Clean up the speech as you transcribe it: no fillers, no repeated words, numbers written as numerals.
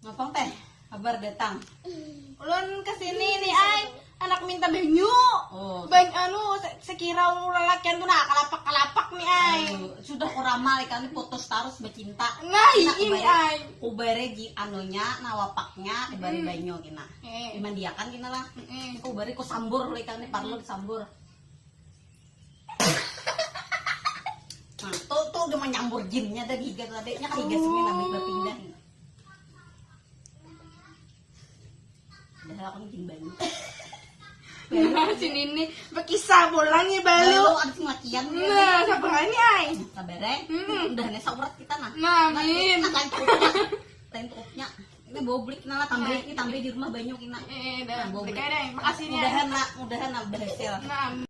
Ngapang teh, kabar datang. Ulun kesini nih ay, anak minta banyu. Oh. Sekira lelakian tuh nah kalapak nih ay. Sudah koramal ikan putus tarus bercinta. Nah ini ay. Kubere ji anunya nawapaknya kubere banyu kina. Dimandiakan kina lah. Kubere ku sambur ikan ini parlo disambur. Nah, tuh udah menyambur jinnya ada giga tadinya kan giga sini namanya berpindah. Udah aku bikin banyu. Nah sini nih berkisah pulang ya balu. Ada semakian. Nah siapa ini ay? Sabere. Udah nih saurat kita nah. Nah amin. Lain truknya. Ini bawa beli kina lah tambah di rumah banyu kina. Dah. Makasih nih. Mudahan berhasil. Nah.